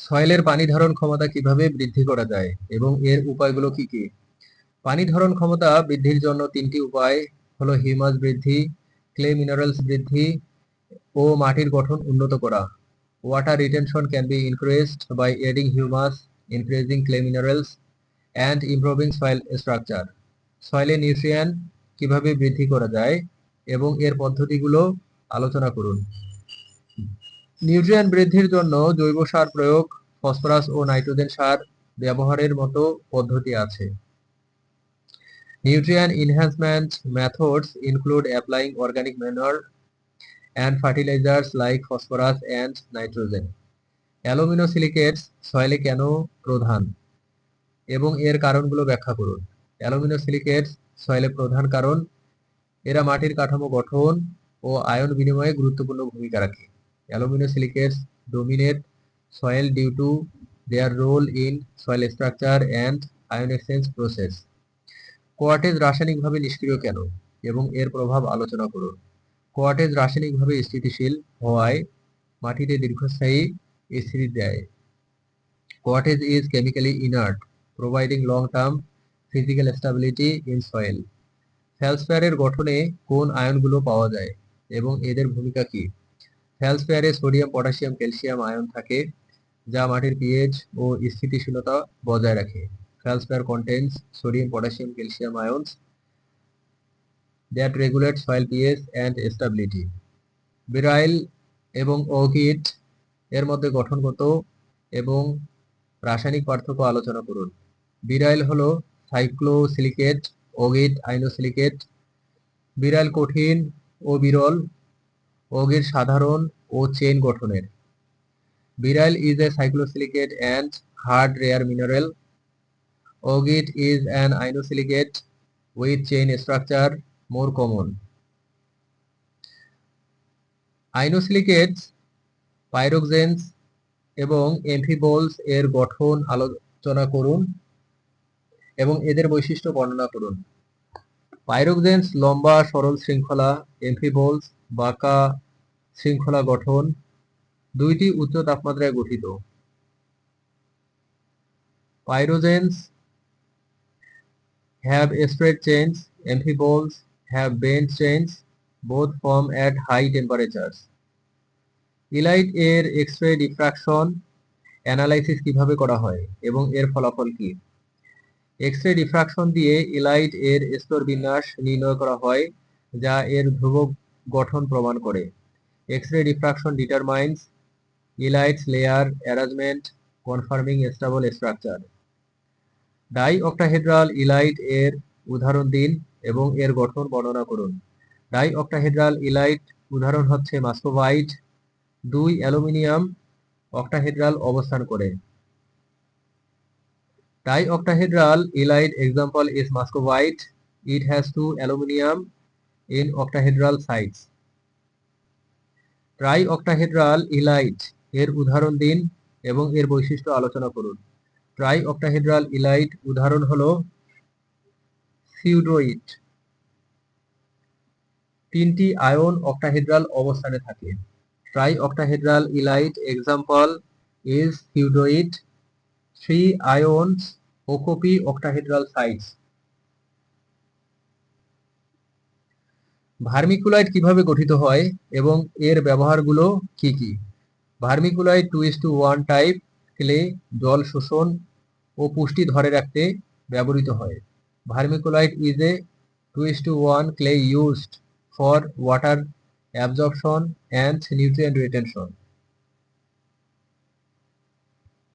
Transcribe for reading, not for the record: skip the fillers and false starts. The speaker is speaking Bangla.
সয়েলের পানি ধারণ ক্ষমতা কিভাবে বৃদ্ধি করা যায় এবং এর উপায়গুলো কি কি? পানি ধারণ ক্ষমতা বৃদ্ধির জন্য তিনটি উপায় হলো হিউমাস বৃদ্ধি, ক্লে মিনারেলস বৃদ্ধি ও মাটির গঠন উন্নত করা। Water retention can be increased by adding humus, increasing clay minerals and improving soil structure. সয়েলে নিউট্রিয়েন্ট কিভাবে বৃদ্ধি করা যায় এবং এর পদ্ধতিগুলো আলোচনা করুন। নিউট্রিয়েন্ট বৃদ্ধির জন্য জৈব সার প্রয়োগ, ফসফরাস ও নাইট্রোজেন সার ব্যবহারের মতো পদ্ধতি আছে। Nutrient enhancement methods include applying organic manure and fertilizers like phosphorus and nitrogen. অ্যালুমিনোসিলিকেটস সয়েলে কেন প্রধান এবং এর কারণগুলো ব্যাখ্যা করুন। অ্যালুমিনোসিলিকেটস সয়েলে প্রধান কারণ এরা মাটির কাঠামো গঠন ও আয়ন বিনিময়ে গুরুত্বপূর্ণ ভূমিকা রাখে। অ্যালুমিনোসিলিকেটস dominate soil due to their role in soil structure and ion exchange process. কোয়ার্টেজ রাসায়নিকভাবে নিষ্ক্রিয় কেন এবং এর প্রভাব আলোচনা করুন। কোয়ার্টেজ রাসায়নিকভাবে স্থিতিশীল হওয়ায় মাটিতে দীর্ঘস্থায়ী স্থিতি দেয়। Quartz is chemically inert, providing long term physical stability in soil. ফেলসফেয়ারের গঠনে কোন আয়নগুলো পাওয়া যায় এবং এদের ভূমিকা কি? ফেলসফেয়ারে সোডিয়াম, পটাশিয়াম, ক্যালসিয়াম আয়ন থাকে যা মাটির পিএইচ ও স্থিতিশীলতা বজায় রাখে। Feldspar contains sodium, potassium, calcium ions that regulate soil pH and stability. বিরাইল এবং অগিট এর মধ্যে গঠনগত এবং রাসায়নিক পার্থক্য আলোচনা করুন। বিরাইল হলো সাইক্লোসিলিকেট, অগিট আইনোসিলিকেট। বিরাইল কঠিন ও বিরল, অগিট সাধারণ ও চেইন গঠনের। বিরাইল is a cyclosilicate and hard rare mineral. Augite is an inosilicate with chain structure, more common. Inosilicates, pyroxenes এবং amphiboles এর গঠন আলোচনা করুন এবং এদের বৈশিষ্ট্য বর্ণনা করুন। পাইরোক্সেনস লম্বা সরল শৃঙ্খলা, amphiboles বাঁকা শৃঙ্খলা গঠন, দুইটি উচ্চ তাপমাত্রায় গঠিত। পাইরোজেন্স have straight chains, amphiboles have bent chains, both form at high temperatures. Elite এর এক্স-রে ডিফ্রাকশন অ্যানালাইসিস কিভাবে করা হয় এবং এর ফলাফল কি? এক্স-রে ডিফ্রাকশন দিয়ে ইলাইট এর স্তর বিন্যাস নির্ণয় করা হয় যা এর ধ্রুবক গঠন প্রমাণ করে। X ray diffraction determines illite's layer arrangement confirming stable structure. Dioctahedral illite এর উদাহরণ দিন এবং এর গঠন বর্ণনা করুন। ডাই অক্টাহেড্রাল ইলাইট উদাহরণ হচ্ছে মাস্কোবাইট, 2 অ্যালুমিনিয়াম অক্টাহেড্রাল অবস্থান করে। Dioctahedral illite example is muscovite, it has 2 aluminium in octahedral sites. Trioctahedral illite এর উদাহরণ দিন এবং এর বৈশিষ্ট্য আলোচনা করুন। ট্রাই অক্টাহেড্রাল ইলাইট উদাহরণ হলো সিউডোইট, 3টি আয়ন অক্টাহেড্রাল অবস্থানে থাকে। Trioctahedral illite example is pseudoite, 3 ions occupy octahedral sites. Vermiculite কিভাবে গঠিত হয় এবং এর ব্যবহারগুলো কি কি? ভার্মিকুলাইট 2:1 টাইপ ক্লে জল শোষণ ও পুষ্টি ধরে রাখতে ব্যবহৃত হয়। Vermiculite is a 2:1 clay used for water absorption and nutrient retention.